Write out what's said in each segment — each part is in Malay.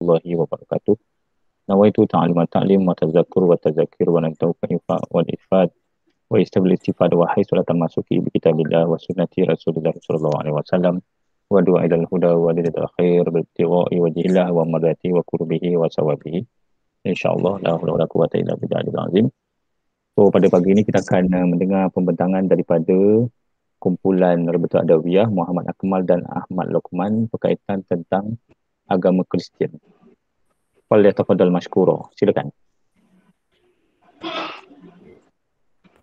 warahmatullahi wabarakatuh. Nawaitu ta'limat ta'lim wa tazakkur wa tazakir wa nantauka ifa wal ifad wa istabil istifad wa haisul tamasuki bi kitabillah wa sunnati rasulillah sallallahu alaihi wasallam wa du'a ilal huda wa lidal khair bil tiwa'i wa jihillah wa madati wa kurbihi wa sawabihi insyaallah la haula wala quwata illa billahil azim. So pada pagi ini kita akan mendengar pembentangan daripada kumpulan Rebetul Adawiyah Muhammad Akmal dan Ahmad Lokman berkaitan tentang agama Kristian. Falyatafaddal mashkura. Silakan.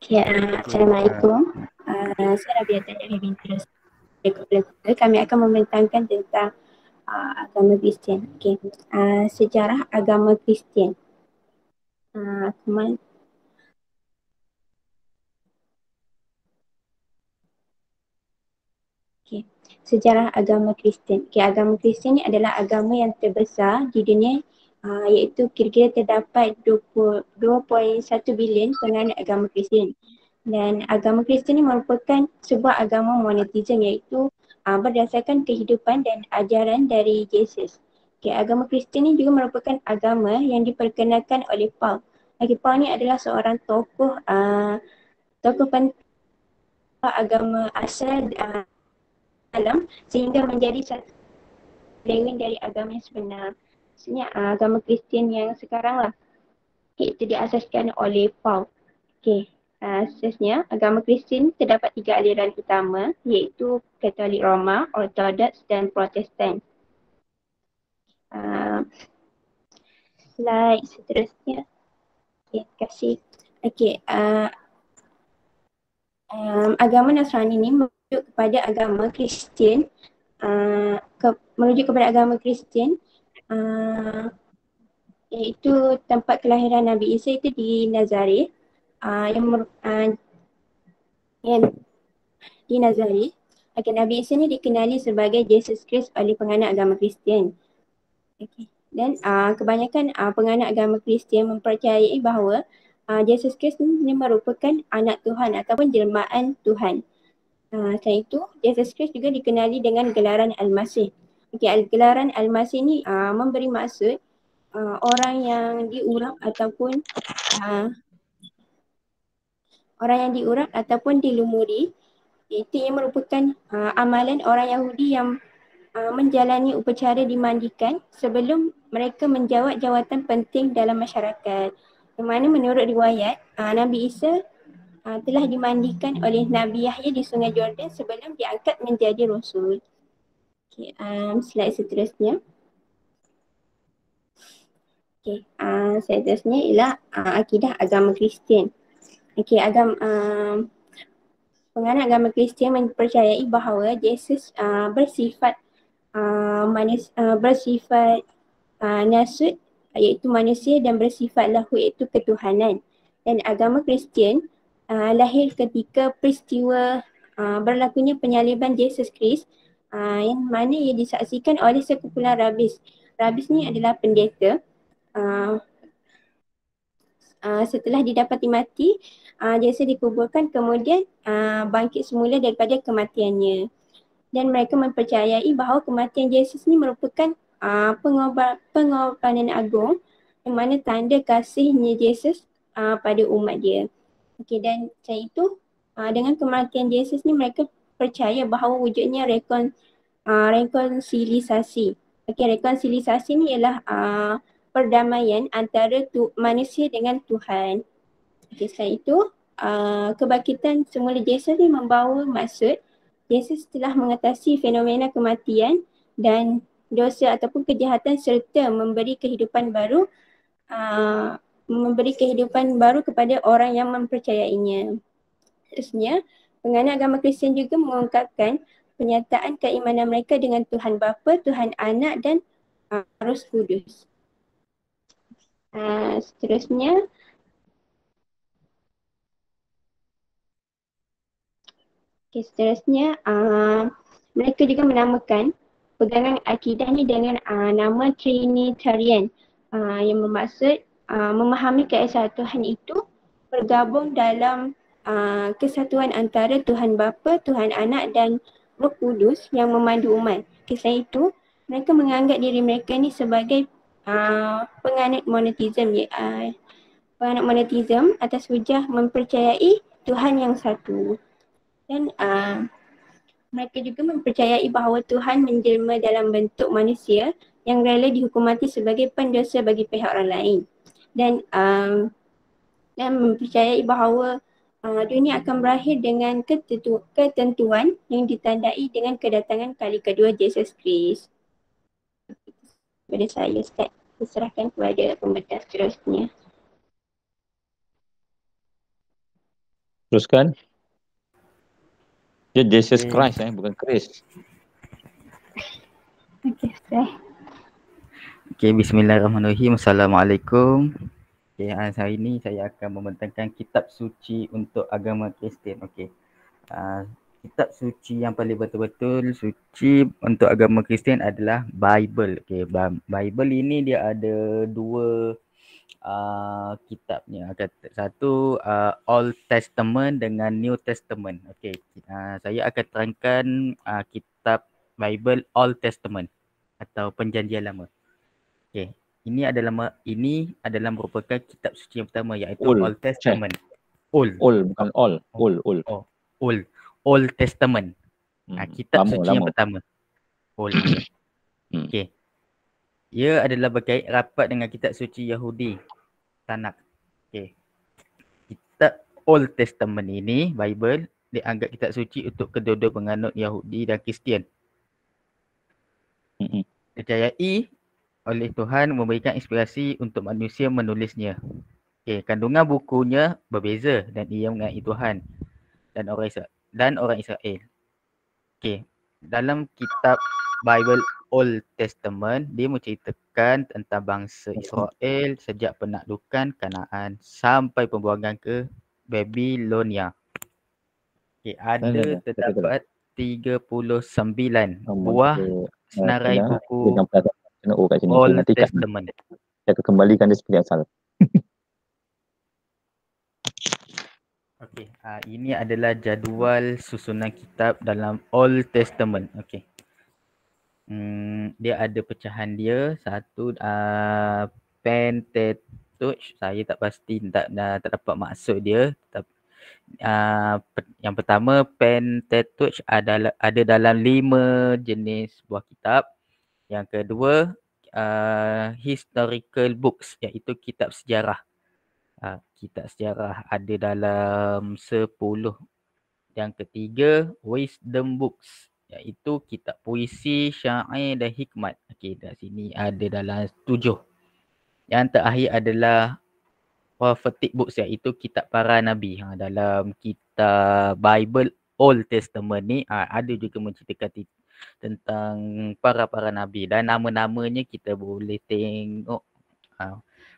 Okay, Assalamualaikum. Saya Rabia Tanya binti Rasul. Kami akan membentangkan tentang agama Kristian. Okay. Sejarah agama Kristian. Okay. Sejarah agama Kristian. Okay, agama Kristian ni adalah agama yang terbesar di dunia, iaitu kira-kira terdapat 2.1 bilion penganut agama Kristian. Dan agama Kristian ni merupakan sebuah agama monoteism, iaitu berdasarkan kehidupan dan ajaran dari Yesus. Okay, agama Kristian ni juga merupakan agama yang diperkenalkan oleh Paul. Okay, Paul ni adalah seorang tokoh penting agama asal alam sehingga menjadi satu elemen dari agama yang sebenar. Maksudnya agama Kristian yang sekarang lah, itu diasaskan oleh Paul. Okay. Asasnya agama Kristian terdapat 3 aliran utama, iaitu Katolik Roma, Ortodoks dan Protestan. Slide seterusnya. Okay, terima kasih. Okay, agama Nasrani ni merujuk kepada agama Kristian, iaitu tempat kelahiran Nabi Isa itu di Nazareth, yang di Nazareth. Okay, Nabi Isa ni dikenali sebagai Jesus Christ oleh penganut agama Kristian. Okay. Dan kebanyakan penganut agama Kristian mempercayai bahawa Jesus Christ ni merupakan anak Tuhan ataupun jelmaan Tuhan. Selain itu, Jesus Christ juga dikenali dengan gelaran Al-Masih. Okay, gelaran Al-Masih ni memberi maksud orang yang diurap ataupun dilumuri. Itu yang merupakan amalan orang Yahudi yang menjalani upacara dimandikan sebelum mereka menjawat jawatan penting dalam masyarakat. Di mana menurut riwayat, Nabi Isa telah dimandikan oleh Nabi Yahya di Sungai Jordan sebelum diangkat menjadi Rasul. Okay, slide seterusnya. Okay, seterusnya ialah akidah agama Kristian. Okay, penganut agama Kristian mempercayai bahawa Yesus bersifat nasut, iaitu manusia, dan bersifat lahu, iaitu ketuhanan. Dan agama Kristian lahir ketika peristiwa berlakunya penyaliban Yesus Kristus, yang mana ia disaksikan oleh sekumpulan rabis. Rabis ni adalah pendeta. Setelah didapati mati, Yesus dikuburkan, kemudian bangkit semula daripada kematiannya. Dan mereka mempercayai bahawa kematian Yesus ni merupakan pengorbanan agung, yang mana tanda kasihnya Yesus pada umat dia. Okay, dan setelah itu dengan kematian Yesus ni mereka percaya bahawa wujudnya rekonsilisasi. Okay, rekonsilisasi ni ialah perdamaian antara manusia dengan Tuhan. Okay, setelah itu kebangkitan semula Yesus ni membawa maksud Yesus telah mengatasi fenomena kematian dan dosa ataupun kejahatan serta memberi kehidupan baru kepada orang yang mempercayainya. Seterusnya, penganut agama Kristian juga mengungkapkan penyataan keimanan mereka dengan Tuhan Bapa, Tuhan Anak dan Roh Kudus. Seterusnya, mereka juga menamakan pegangan akidah ni dengan nama Trinitarian, yang bermaksud memahami keesaan Tuhan itu bergabung dalam kesatuan antara Tuhan Bapa, Tuhan Anak dan Roh Kudus yang memandu umat. Selain itu, mereka menganggap diri mereka ni sebagai penganut monoteism penganut monoteism atas hujah mempercayai Tuhan yang satu. Dan mereka juga mempercayai bahawa Tuhan menjelma dalam bentuk manusia yang rela dihukum mati sebagai pendosa bagi pihak orang lain. Dan mempercayai bahawa dunia akan berakhir dengan ketentuan yang ditandai dengan kedatangan kali kedua Yesus Kristus. Pada saya, Ustaz, diserahkan kepada pembedah seterusnya. Teruskan. Dia Jesus Okay. Christ bukan Chris. Okey, Ustaz. Okay, bismillahirrahmanirrahim. Assalamualaikum. Okay, hari ini saya akan membentangkan kitab suci untuk agama Kristian. Okay. Kitab suci yang paling betul-betul suci untuk agama Kristian adalah Bible. Okay, Bible ini dia ada dua kitabnya. Satu Old Testament dengan New Testament. Okay, saya akan terangkan kitab Bible Old Testament atau Perjanjian Lama. Okay, ini adalah merupakan kitab suci yang pertama iaitu Old Testament. Old bukan all. Old Testament. Kitab lama, suci yang pertama. Old. Okay. Ia adalah berkait rapat dengan kitab suci Yahudi, Tanakh. Okay. Kitab Old Testament ini, Bible, dianggap kitab suci untuk kedua-dua penganut Yahudi dan Kristian. Dipercayai oleh Tuhan memberikan inspirasi untuk manusia menulisnya. Okay. Kandungan bukunya berbeza dan ia mengenai Tuhan dan orang Israel. Okay. Dalam kitab Bible Old Testament, dia menceritakan tentang bangsa Israel sejak penaklukan Kanaan sampai pembuangan ke Babilonia. Okay, terdapat 39 buah senarai buku Old Testament. Saya akan kembalikan dia seperti asal. Okey, ini adalah jadual susunan kitab dalam Old Testament. Okey. Dia ada pecahan dia. Satu Pentateuch. Saya tak pasti, tak dapat maksud dia. Yang pertama, Pentateuch ada dalam 5 jenis buah kitab. Yang kedua, historical books, iaitu kitab sejarah. Kitab sejarah ada dalam 10. Yang ketiga, wisdom books, iaitu kitab puisi, syair dan hikmat. Okey, kat sini ada dalam 7. Yang terakhir adalah prophetic books, iaitu kitab para nabi. Dalam kitab Bible Old Testament ni ada juga menceritakan tentang para nabi dan nama-namanya kita boleh tengok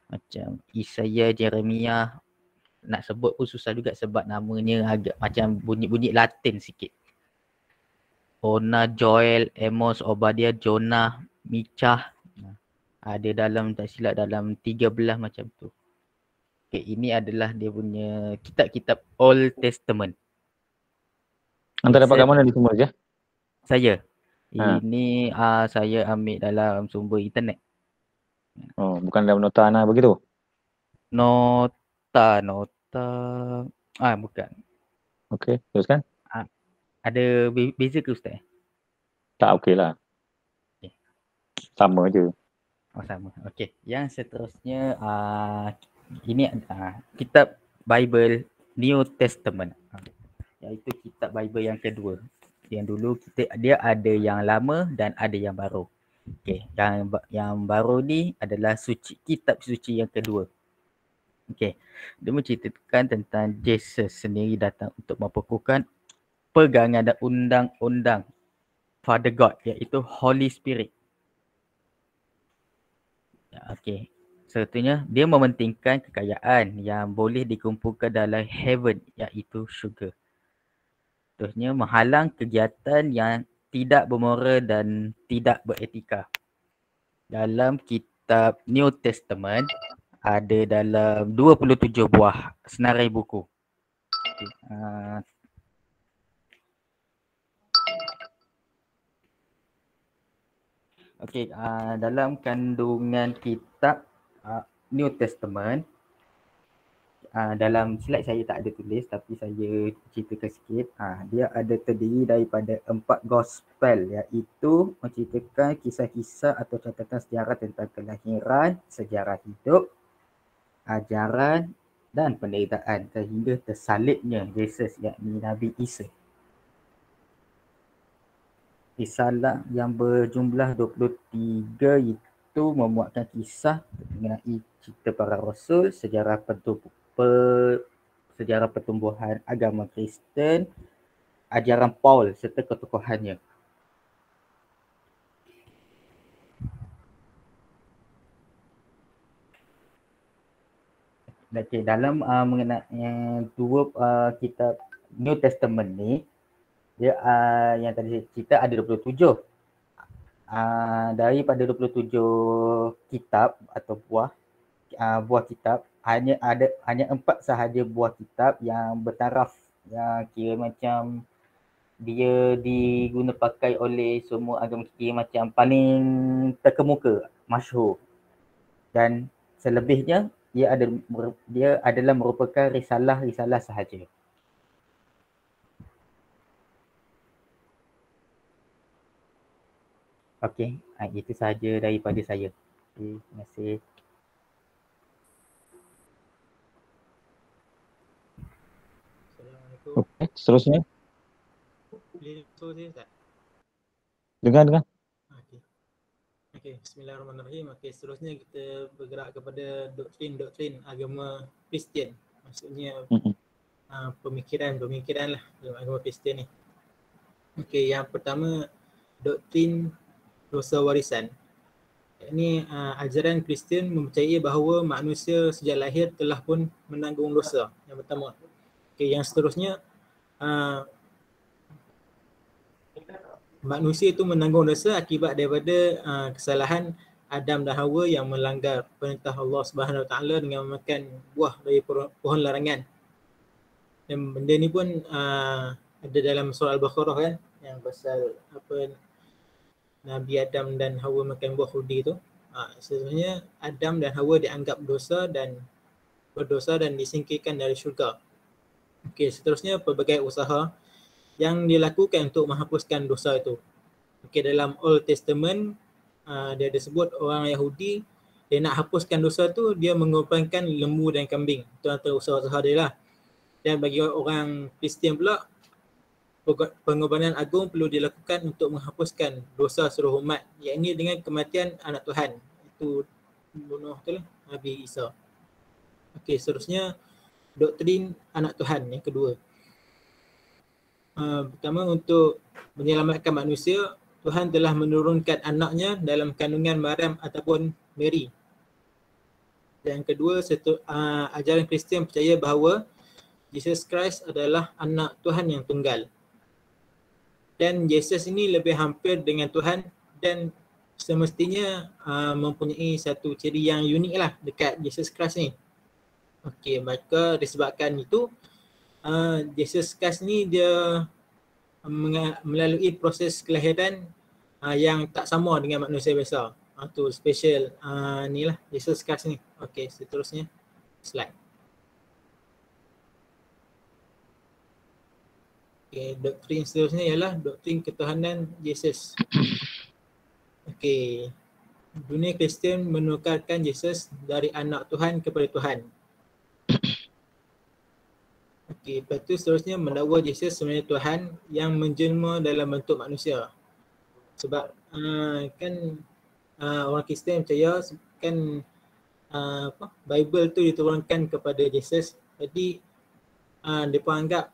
macam Isaiah, Jeremiah. Nak sebut pun susah juga sebab namanya agak macam bunyi-bunyi Latin sikit. Hona, Joel, Amos, Obadiah, Jonah, Michah. Ada dalam, tak silap, dalam 13 macam tu. Okay, ini adalah dia punya kitab-kitab Old Testament. Anda dapat kat mana ni semua je? Saya. Ini saya ambil dalam sumber internet. Oh, bukan dalam nota Ana begitu? Nota. Bukan. Okey, teruskan. Ada beza ke Ustaz? Tak, okey lah. Okay. Sama je. Oh, sama. Okey. Yang seterusnya ini kitab Bible New Testament. Iaitu kitab Bible yang kedua. Yang dulu dia ada yang lama dan ada yang baru. Okey, yang baru ni adalah kitab suci yang kedua. Okey. Dia menceritakan tentang Jesus sendiri datang untuk memperkukuhkan pegangan dan undang-undang Father God, iaitu Holy Spirit. Okey. Satunya, dia mementingkan kekayaan yang boleh dikumpulkan dalam heaven, iaitu syurga. Terusnya, menghalang kegiatan yang tidak bermoral dan tidak beretika. Dalam kitab New Testament, ada dalam 27 buah senarai buku. Okey, dalam kandungan kitab New Testament, dalam slide saya tak ada tulis tapi saya ceritakan sikit. Dia ada terdiri daripada 4 gospel, iaitu menceritakan kisah-kisah atau catatan sejarah tentang kelahiran, sejarah hidup, ajaran dan penderitaan sehingga tersalibnya Yesus, yakni Nabi Isa. Risalah yang berjumlah 23 itu memuatkan kisah mengenai cerita para rasul, sejarah pertumbuhan agama Kristen, ajaran Paul serta ketokohannya. Okey, dalam mengenai dua kitab New Testament ni, dia yang tadi saya cerita ada 27. Daripada 27 kitab atau buah kitab, hanya 4 sahaja buah kitab yang bertaraf, yang kira macam dia diguna pakai oleh semua agama, kira macam paling terkemuka, masyhur. Dan selebihnya dia adalah merupakan risalah-risalah sahaja. Okey, itu sahaja daripada saya. Okay, terima kasih. Assalamualaikum. Okey, seterusnya. Boleh suruh saya tak? Dengar. Okey, bismillahirrahmanirrahim. Okey, seterusnya kita bergerak kepada doktrin agama Kristian. Maksudnya pemikiran lah dalam agama Kristian ni. Okey, yang pertama doktrin dosa warisan. Ini ajaran Kristian mempercayai bahawa manusia sejak lahir telah pun menanggung dosa. Yang pertama. Okey, yang seterusnya manusia itu menanggung dosa akibat daripada kesalahan Adam dan Hawa yang melanggar perintah Allah Subhanahu Wa Taala dengan memakan buah dari pohon larangan. Dan benda ni pun ada dalam surah Al-Baqarah kan, yang pasal Nabi Adam dan Hawa makan buah khuldi tu. Sebenarnya Adam dan Hawa dianggap berdosa dan disingkirkan dari syurga. Okey, seterusnya pelbagai usaha yang dilakukan untuk menghapuskan dosa itu. Okey, dalam Old Testament dia ada sebut orang Yahudi dia nak hapuskan dosa tu, dia mengorbankan lembu dan kambing. Itu antara usaha-usaha dia lah. Dan bagi orang Kristian pula, pengorbanan agung perlu dilakukan untuk menghapuskan dosa seluruh umat, iaitu dengan kematian anak Tuhan, itu bunuh tu lah, Nabi Isa. Okey, seterusnya doktrin anak Tuhan yang kedua. Pertama, untuk menyelamatkan manusia, Tuhan telah menurunkan anaknya dalam kandungan Maryam ataupun Mary. Yang kedua, ajaran Kristian percaya bahawa Jesus Christ adalah anak Tuhan yang tunggal. Dan Yesus ini lebih hampir dengan Tuhan dan semestinya mempunyai satu ciri yang unik lah dekat Jesus Christ ni. Okey, maka disebabkan itu Jesus Christ ni dia melalui proses kelahiran yang tak sama dengan manusia biasa. Tu special ni lah Jesus Christ ni. Okey, seterusnya slide. Okay, doktrin seterusnya ialah doktrin ketuhanan Yesus. Okey, dunia Kristian menukarkan Yesus dari anak Tuhan kepada Tuhan. Okey, lepas tu seterusnya mendakwa Yesus sebenarnya Tuhan yang menjelma dalam bentuk manusia. Sebab orang Kristian percaya kan Bible tu diturunkan kepada Yesus. Jadi mereka anggap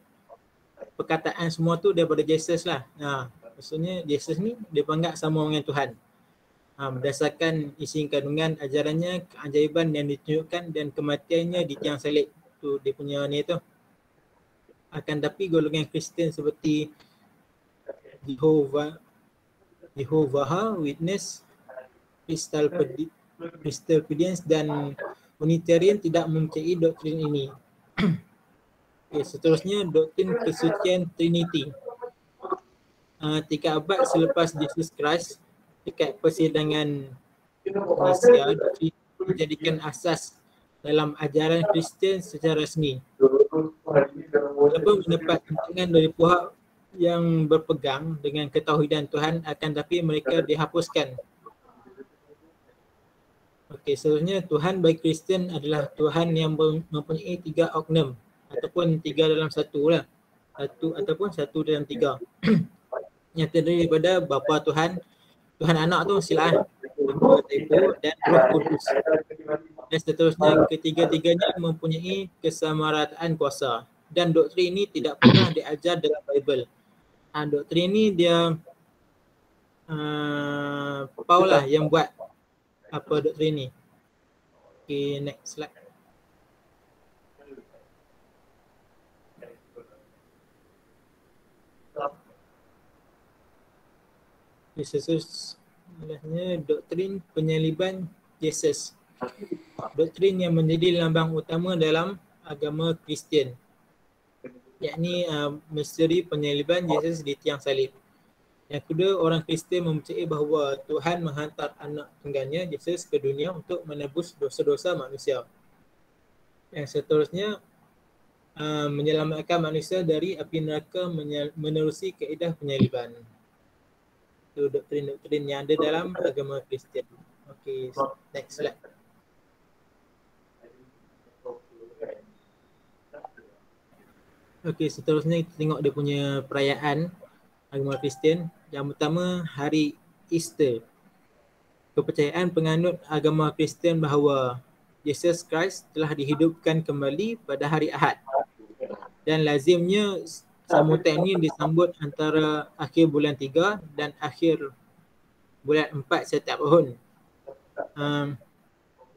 perkataan semua tu daripada Yesus lah. Maksudnya Yesus ni dia anggap sama dengan Tuhan. Berdasarkan isi kandungan ajarannya, keajaiban yang ditunjukkan dan kematiannya di tiang salib. Tu dia punya ni tu. Akan tapi golongan Kristian seperti Jehovah Witness, Presbyterians dan Unitarian tidak mempercayai doktrin ini. Okay, seterusnya doktrin kesucian Trinity. 3 abad selepas Jesus Christ, dekat persidangan Malaysia dijadikan asas dalam ajaran Kristian secara resmi. Walaupun mendapat tentangan dari pihak yang berpegang dengan ketauhidan Tuhan, akan tapi mereka dihapuskan. Okey, seterusnya Tuhan bagi Kristian adalah Tuhan yang mempunyai 3 oknum ataupun 3 dalam 1 lah. 1 ataupun 1 dalam 3. Yang terdiri daripada Bapa Tuhan, Tuhan Anak tu silakan, Bapa Ibu dan Roh Kudus. Dan seterusnya ketiga-tiganya mempunyai kesamarataan kuasa. Dan doktrin ini tidak pernah diajar dalam Bible. Doktrin ini dia Paul lah yang buat apa doktrin ni. Okay, next slide. Seterusnya doktrin penyaliban Yesus. Doktrin yang menjadi lambang utama dalam agama Kristian, yakni misteri penyaliban Yesus di tiang salib. Yang kedua, orang Kristian mempercayai bahawa Tuhan menghantar anak tunggalnya Yesus ke dunia untuk menebus dosa-dosa manusia. Yang seterusnya, menyelamatkan manusia dari api neraka menerusi kaedah penyaliban. Itu doktrin-doktrin yang ada dalam agama Kristian. Okey, next slide. Okey, seterusnya kita tengok dia punya perayaan agama Kristian. Yang pertama, hari Easter. Kepercayaan penganut agama Kristian bahawa Yesus Kristus telah dihidupkan kembali pada hari Ahad. Dan lazimnya sambutan ini disambut antara akhir bulan 3 dan akhir bulan 4 setiap tahun.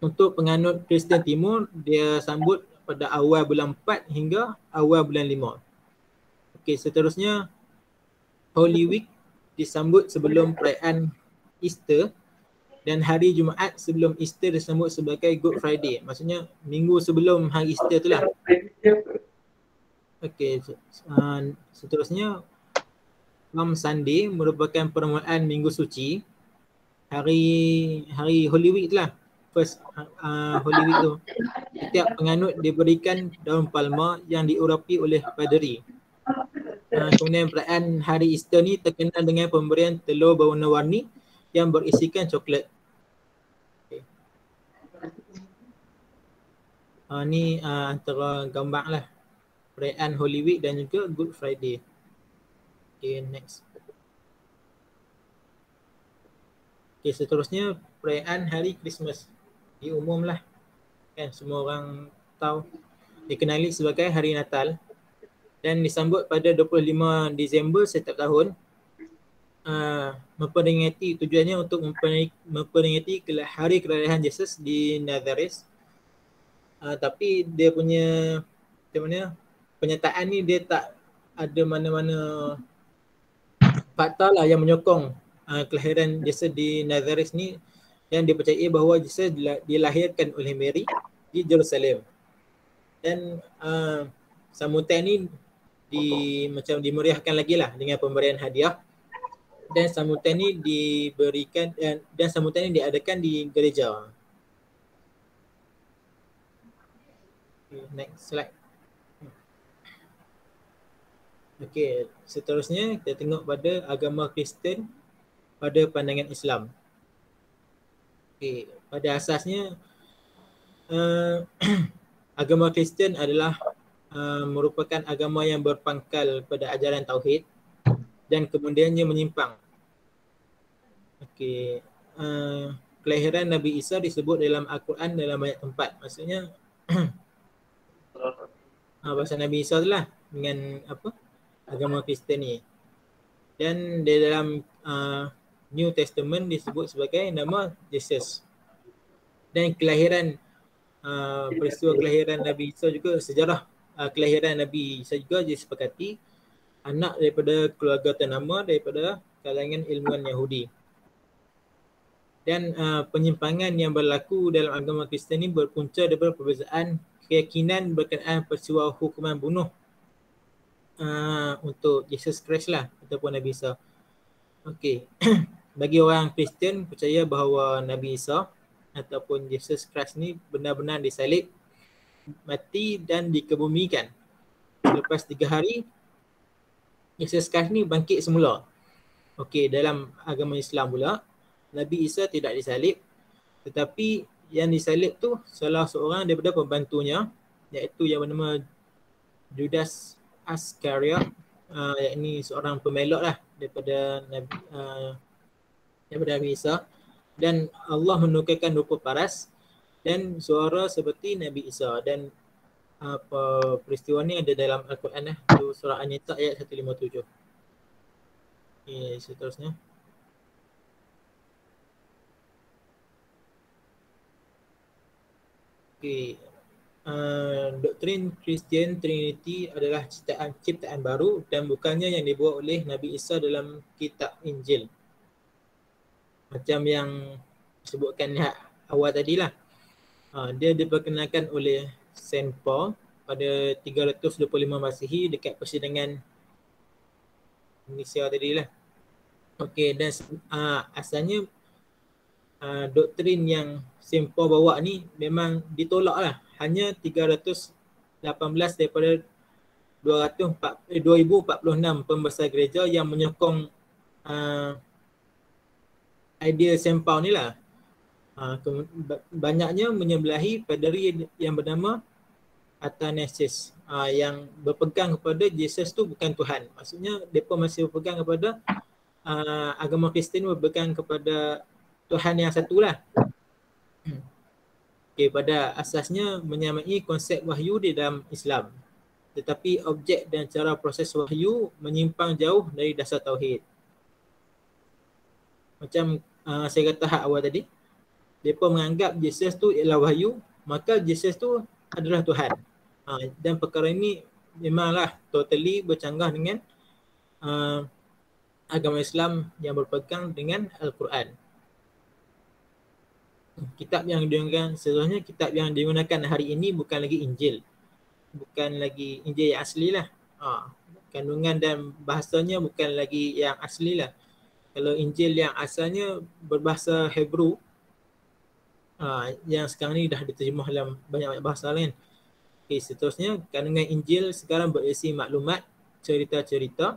Untuk penganut Kristian Timur, dia sambut pada awal bulan 4 hingga awal bulan 5. Okey, seterusnya Holy Week disambut sebelum perayaan Easter dan hari Jumaat sebelum Easter disambut sebagai Good Friday. Maksudnya minggu sebelum hari Easter tu lah. Okey, seterusnya Palm Sunday merupakan permulaan minggu suci. Hari Holy Week tu lah. First Holy Week tu. Setiap penganut diberikan daun palma yang diurapi oleh paderi. Kemudian perayaan hari Easter ni terkenal dengan pemberian telur berwarna-warni yang berisikan coklat. Okay. Ni antara gambar lah perayaan Holy Week dan juga Good Friday. Okay, next. Okay, seterusnya perayaan hari Christmas. Diumum lah. Kan semua orang tahu. Dikenali sebagai hari Natal. Dan disambut pada 25 Disember setiap tahun. Memperingati, tujuannya untuk memperingati hari kelahiran Yesus di Nazareth. Tapi dia punya penyataan ni dia tak ada mana-mana fakta lah yang menyokong kelahiran Yesus di Nazareth ni, yang dipercayai bahawa Yesus dilahirkan oleh Mary di Jerusalem. Dan sambutan ni macam dimeriahkan lagi lah dengan pemberian hadiah, dan sambutan ni diberikan dan sambutan ni diadakan di gereja. Okay, next slide. Okey, seterusnya kita tengok pada agama Kristian pada pandangan Islam. Okey, pada asasnya agama Kristian adalah merupakan agama yang berpangkal pada ajaran tauhid dan kemudiannya menyimpang. Okey, kelahiran Nabi Isa disebut dalam Al-Quran dalam banyak tempat. Maksudnya pasal Nabi Isa tu lah dengan agama Kristian ni. Dan di dalam New Testament disebut sebagai nama Jesus. Dan kelahiran peristiwa kelahiran Nabi Isa juga, sejarah kelahiran Nabi Isa juga disepakati anak daripada keluarga ternama daripada kalangan ilmuwan Yahudi. Dan penyimpangan yang berlaku dalam agama Kristian ini berpunca daripada perbezaan keyakinan berkenaan peristiwa hukuman bunuh untuk Yesus Kristus lah ataupun Nabi Isa. Okey. bagi orang Kristian percaya bahawa Nabi Isa ataupun Jesus Christ ni benar-benar disalib, mati dan dikebumikan. Selepas 3 hari Jesus Christ ni bangkit semula. Okey, dalam agama Islam pula Nabi Isa tidak disalib, tetapi yang disalib tu salah seorang daripada pembantunya, iaitu yang bernama Judas Iscariot, yakni seorang pemelot lah daripada Nabi Isa, dan Allah menukarkan rupa paras dan suara seperti Nabi Isa. Dan peristiwa ni ada dalam Al-Quran tu surah An-Nisa ayat 157. Okay, seterusnya. Okay. Doktrin Kristian Trinity adalah ciptaan baru dan bukannya yang dibuat oleh Nabi Isa dalam kitab Injil. Macam yang disebutkan awal tadilah. Dia diperkenalkan oleh Saint Paul pada 325 Masihi dekat persidangan Indonesia tadilah. Okey, dan asalnya doktrin yang Saint Paul bawa ni memang ditolak lah. Hanya 318 daripada 2046 pembesar gereja yang menyokong idea Saint Paul ni lah. Banyaknya menyebelahi paderi yang bernama Athanasius yang berpegang kepada Jesus tu bukan Tuhan. Maksudnya mereka masih berpegang kepada agama Kristian berpegang kepada Tuhan yang satu lah. Okay, pada asasnya menyamai konsep wahyu di dalam Islam. Tetapi objek dan cara proses wahyu menyimpang jauh dari dasar tauhid. Macam saya kata hak awal tadi, mereka menganggap Jesus tu ialah wahyu, maka Jesus tu adalah Tuhan. Dan perkara ini memanglah totally bercanggah dengan agama Islam yang berpegang dengan Al-Quran. Kitab yang digunakan, sebenarnya kitab yang digunakan hari ini bukan lagi Injil. Bukan lagi Injil yang asli lah. Kandungan dan bahasanya bukan lagi yang asli lah. Kalau Injil yang asalnya berbahasa Hebrew, yang sekarang ni dah diterjemah dalam banyak-banyak bahasa lain. Okay, seterusnya kandungan Injil sekarang berisi maklumat, cerita-cerita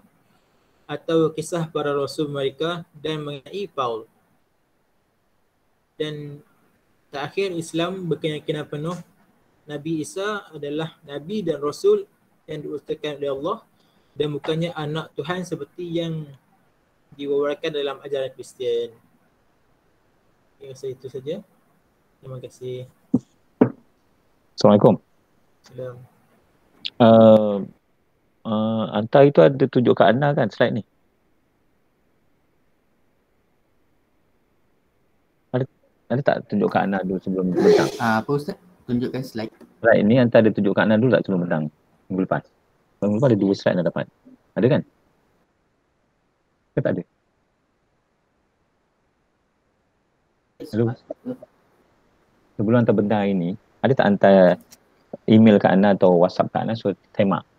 atau kisah para rasul mereka dan mengenai Paul. Dan terakhir, Islam berkeyakinan penuh Nabi Isa adalah Nabi dan Rasul yang diutuskan oleh Allah dan bukannya anak Tuhan seperti yang diwawarkan dalam ajaran Kristian. Okay, itu saja. Terima kasih. Assalamualaikum. Salam. Anta itu ada tunjuk kat Ana kan slide ni? Ada tak tunjuk kat Ana dulu sebelum bentang? Apa Ustaz? Tunjukkan slide. Slide ni Anta ada tunjuk kat Ana dulu tak sebelum bentang? Minggu lepas. Minggu lepas ada 2 slide Anda dapat. Ada kan? Ke tak ada? Hello? Sebelum Anta bentang hari ni, ada tak Anta email kat Ana atau WhatsApp kat Ana so time up?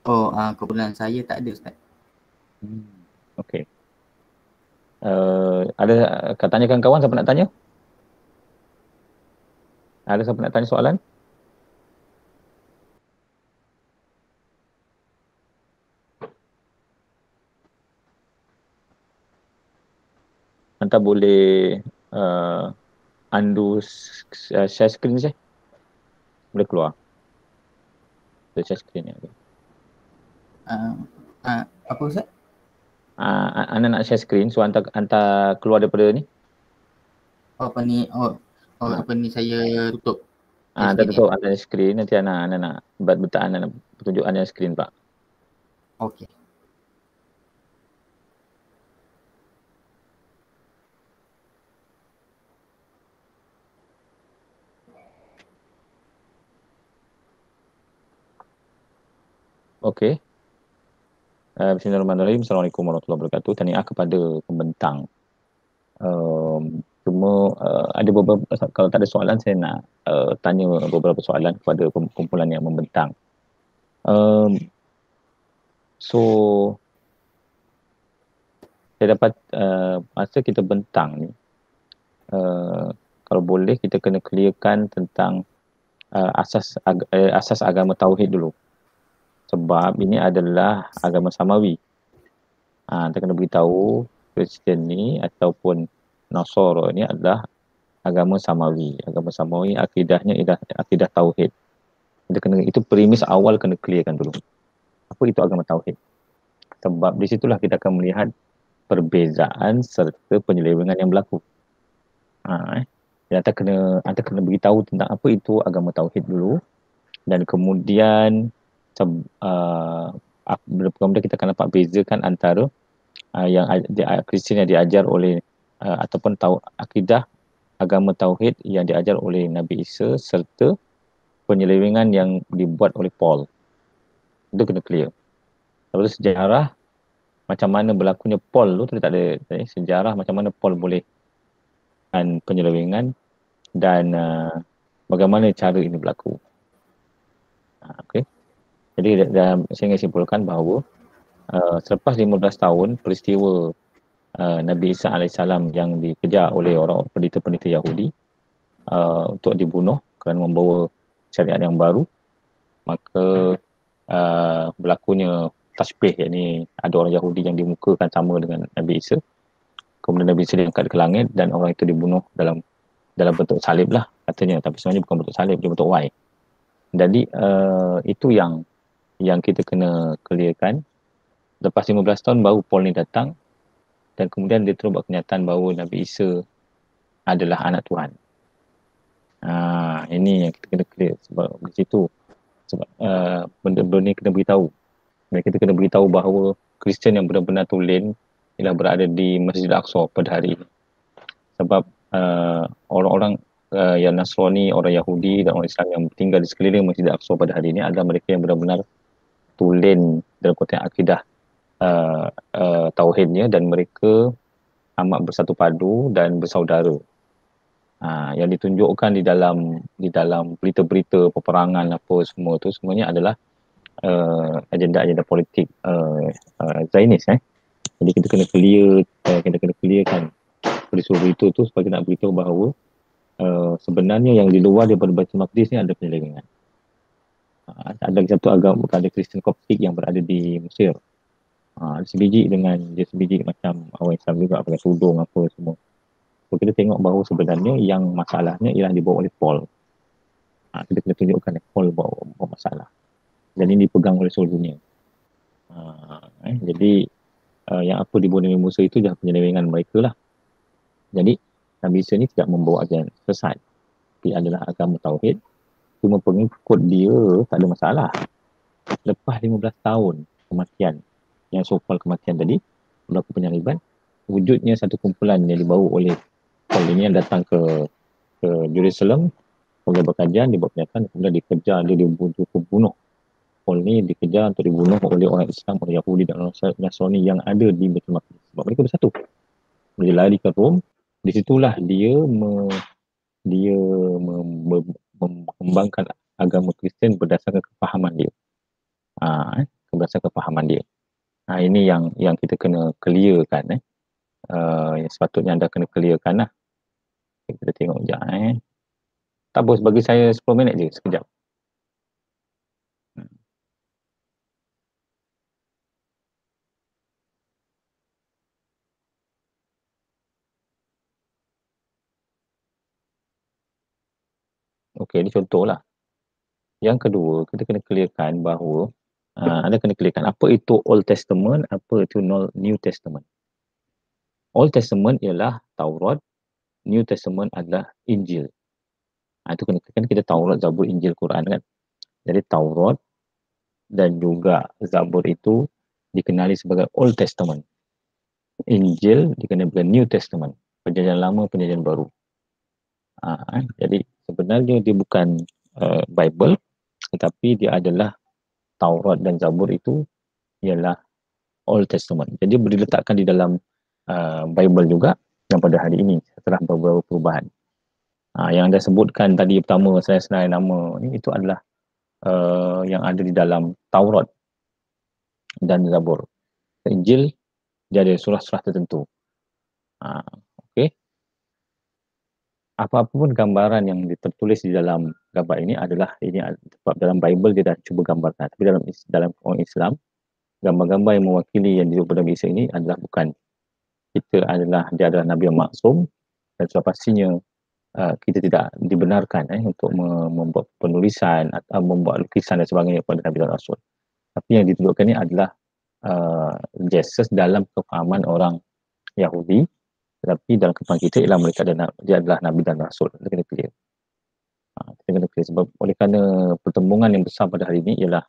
Oh, kebetulan saya tak ada Ustaz. Okay. Ada tanyakan kawan, siapa nak tanya? Ada siapa nak tanya soalan? Anda boleh undo share screen je. Boleh keluar. Share screen ni. Apa Ustaz? Anda nak share screen, so anda keluar daripada ni. Apa ni saya tutup. Anda tutup anda screen, nanti anda nak betul anda nak petunjuk anda screen Pak. Okey. Okey. Bismillahirrahmanirrahim. Assalamualaikum warahmatullahi wabarakatuh. Tahniah kepada pembentang. Cuma ada beberapa, kalau tak ada soalan saya nak tanya beberapa soalan kepada kumpulan yang membentang. So saya dapat masa kita bentang ni, kalau boleh kita kena clearkan tentang asas agama tauhid dulu. Sebab ini adalah agama samawi. Kita kena beritahu Kristian ni ataupun Nasara ni adalah agama samawi. Agama samawi akidahnya ialah akidah tauhid. Itu premis awal kena clearkan dulu. Apa itu agama tauhid? Sebab di situlah kita akan melihat perbezaan serta penyelewengan yang berlaku. Anda kena beritahu tentang apa itu agama tauhid dulu, dan kemudian kemudian kita akan dapat bezakan antara yang Kristian yang diajar oleh ataupun akidah agama tauhid yang diajar oleh Nabi Isa serta penyelewengan yang dibuat oleh Paul. Itu kena clear. Lepas sejarah macam mana berlakunya Paul tu tak ada sejarah macam mana Paul boleh dan penyelewengan dan bagaimana cara ini berlaku. Okey. Jadi saya ingin simpulkan bahawa selepas 15 tahun peristiwa Nabi Isa AS yang dikejar oleh orang pendeta-pendeta Yahudi untuk dibunuh kerana membawa syariat yang baru, maka berlakunya tasbih, yakni ada orang Yahudi yang dimukakan sama dengan Nabi Isa. Kemudian Nabi Isa diangkat ke langit dan orang itu dibunuh dalam bentuk salib lah katanya, tapi sebenarnya bukan bentuk salib, dia bentuk Y. Jadi itu yang kita kena clearkan. Lepas 15 tahun baru Paul ni datang dan kemudian dia terus buat kenyataan bahawa Nabi Isa adalah anak Tuhan. Ini yang kita kena clear. Sebab di situ benda-benda ni kena beritahu. Dan kita kena beritahu bahawa Kristian yang benar-benar tulen ialah berada di Masjid Al-Aqsa pada hari ini. Sebab orang-orang yang Nasrani, orang Yahudi dan orang Islam yang tinggal di sekeliling Masjid Al-Aqsa pada hari ini adalah mereka yang benar-benar tulen dalam konteks akidah tauhidnya, dan mereka amat bersatu padu dan bersaudara. Yang ditunjukkan di dalam berita-berita peperangan apa semua tu semuanya adalah agenda-agenda politik Zionis. Jadi kita kena clearkan peristiwa itu tu supaya nak beritahu bahawa sebenarnya yang di luar daripada Baitul Maqdis ni ada penyelewengan. Ada satu agama, ada Kristen Koptik yang berada di Mesir. Sebiji macam orang Islam juga pakai tudung apa semua. So kita tengok bahawa sebenarnya yang masalahnya ialah dibawa oleh Paul. Kita kena tunjukkan Paul bawa masalah. Dan ini dipegang oleh seluruh dunia. Jadi yang apa dibunuh Nabi Musa itu dah penyelewengan mereka lah. Jadi Nabi Isa ni tidak membawa ajaran sesat, tapi adalah agama tauhid. Cuma pengikut dia tak ada masalah. Lepas 15 tahun kematian, yang so-called kematian tadi, berlaku penyaliban, wujudnya satu kumpulan yang dibawa oleh Paul ini yang datang ke Jerusalem, kemudian berkajian, dibuat pernyataan, kemudian dikejar, dia dibunuh. Paul ni dikejar untuk dibunuh oleh orang Islam, orang Yahudi dan orang Nasrani yang ada di Baitul Maqdis. Sebab mereka bersatu. Dia lari ke Rom, di situlah dia mengembangkan agama Kristian berdasarkan kefahaman dia. Berdasarkan kefahaman dia. Ini yang kita kena clearkan. Yang sepatutnya anda kena clearkan lah. Kita tengok sekejap. Tak bos, bagi saya 10 minit je, sekejap. Okey, ini contohlah. Yang kedua, kita kena clearkan bahawa anda kena clearkan apa itu Old Testament, apa itu New Testament. Old Testament ialah Taurat, New Testament adalah Injil. Itu kena clearkan, kita Taurat, Zabur, Injil, Quran kan. Jadi Taurat dan juga Zabur itu dikenali sebagai Old Testament. Injil dikenali sebagai New Testament, perjanjian lama, perjanjian baru. Jadi sebenarnya dia bukan Bible, tetapi dia adalah Taurat dan Zabur itu ialah Old Testament. Jadi diletakkan di dalam Bible juga yang pada hari ini setelah beberapa perubahan. Yang anda sebutkan tadi pertama, saya senai nama ini, itu adalah yang ada di dalam Taurat dan Zabur. Injil Dia ada surah-surah tertentu. Okey. Apa-apa pun gambaran yang tertulis di dalam gambar ini adalah sebab dalam Bible dia dah cuba gambarkan. Tapi dalam orang Islam, gambar-gambar yang mewakili yang disebut Nabi Isa ini adalah bukan. Dia adalah Nabi yang maksum dan sudah pastinya kita tidak dibenarkan untuk membuat penulisan atau membuat lukisan dan sebagainya kepada Nabi dan Rasul. Tapi yang ditunjukkan ini adalah Jesus dalam kefahaman orang Yahudi, tetapi dalam kefahaman kita ialah dia adalah Nabi dan Rasul. Kita kena clear. Kita kena clear sebab oleh kerana pertembungan yang besar pada hari ini ialah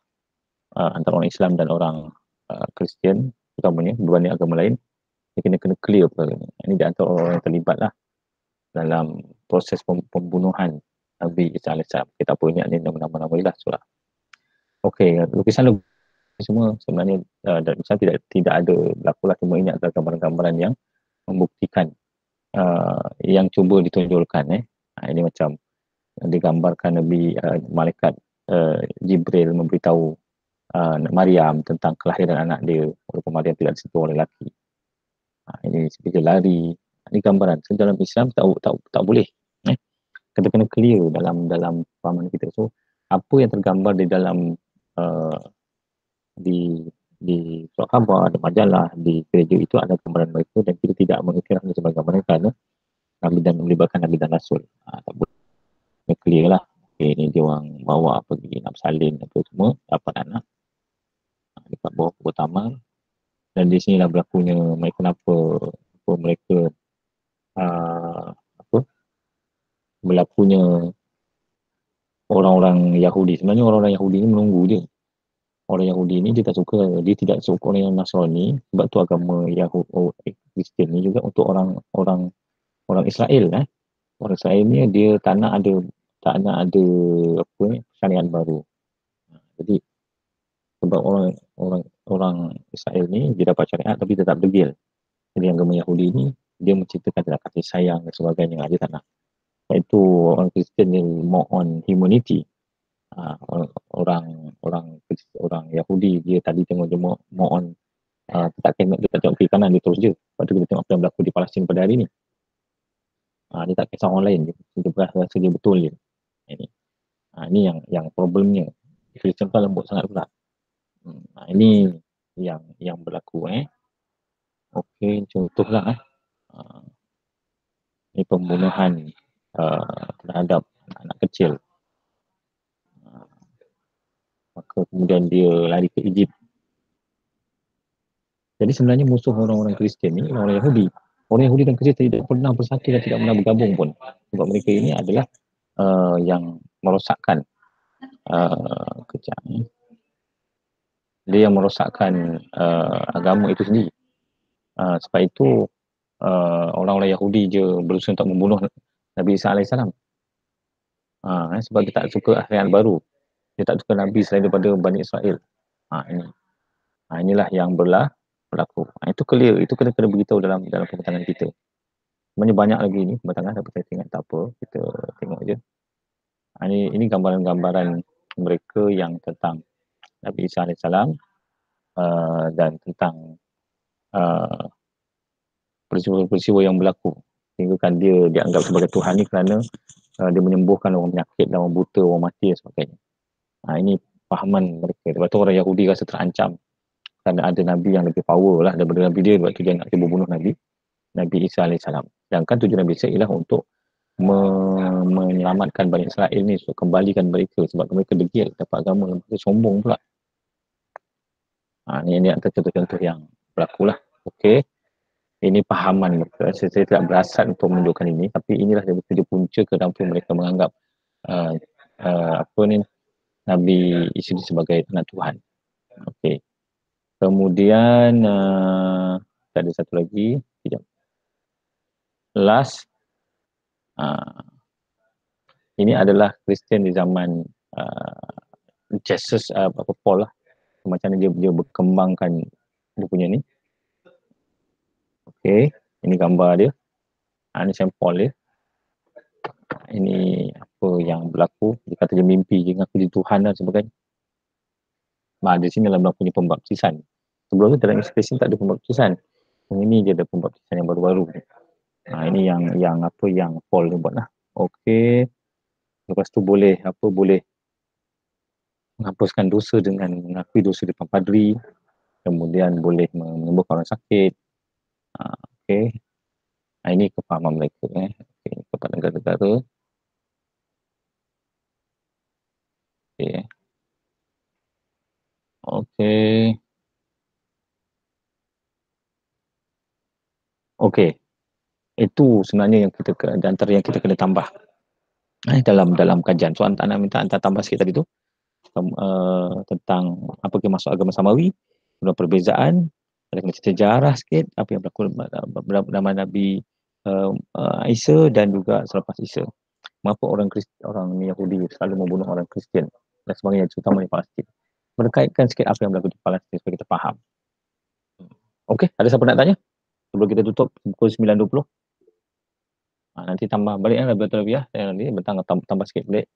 antara orang Islam dan orang Kristian utamanya berbanding agama lain, kita kena clear perkara ini. Ini di antara orang yang terlibat lah dalam proses pembunuhan Nabi Isa AS. Kita punya ni nama-nama lah surah. Okey, lukisan semua sebenarnya dan misalnya tidak ada berlakulah, cuma ini adalah gambaran-gambaran yang membuktikan yang cuba ditunjulkan. Ini macam digambarkan Nabi malaikat Jibril memberitahu Maryam tentang kelahiran anak dia walaupun Maryam tidak disentuh oleh lelaki. Ini seperti lari. Ini gambaran. So, dalam Islam tak boleh. Kita kena clear dalam fahaman kita. So apa yang tergambar di dalam di surat khabar, di majalah, di gereja itu adalah gambaran mereka dan kita tidak mengiktirafnya sebagai gambaran kerana Nabi dan melibatkan Nabi dan Rasul. Tak boleh clear lah. Okay, ni dia orang bawa pergi nak bersalin apa semua, dapat anak dekat bawah pokok tamal. Dan di sinilah berlakunya kenapa mereka berlakunya orang-orang Yahudi. Sebenarnya orang-orang Yahudi ni menunggu je. Orang Yahudi ni dia tidak suka orang yang Nasrani sebab tu agama Yahudi Kristian ni juga untuk orang Israel. Orang Israel ni dia tak nak ada syariat baru. Jadi sebab orang Israel ni dia dapat syariat tapi tetap degil. Jadi agama Yahudi ni dia menciptakan tentang kasih sayang dan sebagainya, dia tak nak. Iaitu orang Kristian ni more on humanity. Orang Yahudi dia tadi tengok dia more on dia tak tengok kiri kanan, dia terus je. Lepas tu kita tengok apa yang berlaku di Palestin pada hari ni. Dia tak kisah orang lain, dia berasa dia betul je. Ini yang problemnya. Kristian kan lembut sangat pula. Ini yang berlaku. Okey, contohlah ini pembunuhan terhadap anak kecil. Maka kemudian dia lari ke Egypt. Jadi sebenarnya musuh orang-orang Kristian ni orang Yahudi. Orang Yahudi dan Kristian tidak pernah bersatu dan tidak pernah bergabung pun. Sebab mereka ini adalah yang merosakkan dia yang merosakkan agama itu sendiri. Sebab itu orang-orang Yahudi je berusaha untuk membunuh Nabi Isa AS. Sebab dia tak suka syariat baru. Dia tak suka Nabi selain daripada Bani Israel. Inilah yang berlaku. Itu clear. Itu kena beritahu dalam pembentangan kita. Sebenarnya banyak lagi ni pembentangan tapi saya ingat tak apa. Kita tengok je. Ini gambaran-gambaran mereka yang tentang Nabi Isa AS dan tentang peristiwa-peristiwa yang berlaku. Sehingga kan dia dianggap sebagai Tuhan ni kerana dia menyembuhkan orang penyakit, orang buta, orang mati dan sebagainya. Ini fahaman mereka. Lepas tu orang Yahudi rasa terancam kerana ada Nabi yang lebih power lah daripada Nabi dia. Sebab tu dia nak cuba bunuh Nabi Isa AS. Sedangkan tujuan Nabi Isa ialah untuk menyelamatkan Bani Israel ni, untuk kembalikan mereka sebab mereka degil dapat agama, mereka sombong pula. Ini antara contoh-contoh yang berlaku lah. Okey. Ini pahaman mereka. Saya tidak berasal untuk menunjukkan ini, tapi inilah dia punca kenapa mereka menganggap Nabi Isa sebagai anak Tuhan. Okey. Kemudian ada satu lagi. Sekejap. Last. Ini adalah Kristian di zaman Jesus Paul lah. Macam mana dia berkembangkan dia punya ni. Okey. Ini gambar dia. Ini sampel dia. Ini apa yang berlaku. Dia kata dia mimpi je ngaku dia Tuhan dan sebagainya. Di sini dalam berlakunya pembaptisan. Sebelum tu dalam Islam tak ada pembaptisan. Ini dia ada pembaptisan yang baru-baru. Ini yang Paul ni buat lah. Okey. Lepas tu boleh menghapuskan dosa dengan mengakui dosa depan padri. Kemudian boleh menyembuhkan orang sakit. Okey. Ini kefahaman mereka. Okay. Kepada negara-negara. Okey. Okey. Okey. Itu sebenarnya yang kita antara yang kita kena tambah dalam kajian. So anak minta hantar tambah sikit tadi tu tentang apa yang masuk agama Samawi, perbezaan, ada kena sejarah sikit apa yang berlaku zaman Nabi Isa dan juga selepas Isa. Mengapa orang Yahudi selalu membunuh orang Kristian dan sebagainya, terutama di Palestin. Berkaitkan sikit apa yang berlaku di Palestin supaya kita faham. Okey, ada siapa nak tanya? Sebelum kita tutup pukul 9.20. Nanti tambah balik lebih nanti bentang tambah sikit balik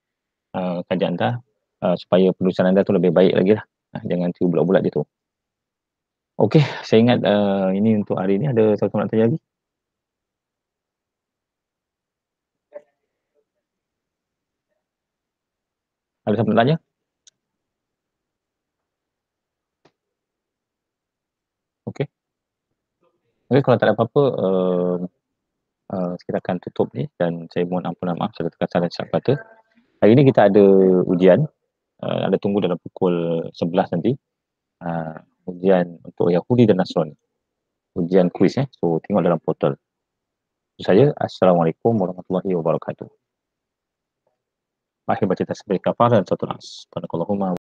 kajian anda supaya penulisan anda tu lebih baik lagi lah. Jangan bulat-bulat dia tu. Okey, saya ingat ini untuk hari ni. Ada siapa nak tanya lagi? Ada siapa nak tanya? Okey. Okey, kalau tak ada apa-apa kita akan tutup ni dan saya mohon ampun maaf saya tekan salah silap kata. Hari ni kita ada ujian. Anda tunggu dalam pukul 11 nanti. Ujian untuk Yahudi dan Nasrani. Ujian kuis So tengok dalam portal. Itu saja. Assalamualaikum warahmatullahi wabarakatuh. Akhir baca tasbih kafar dan satu nas. Subhanakallahumma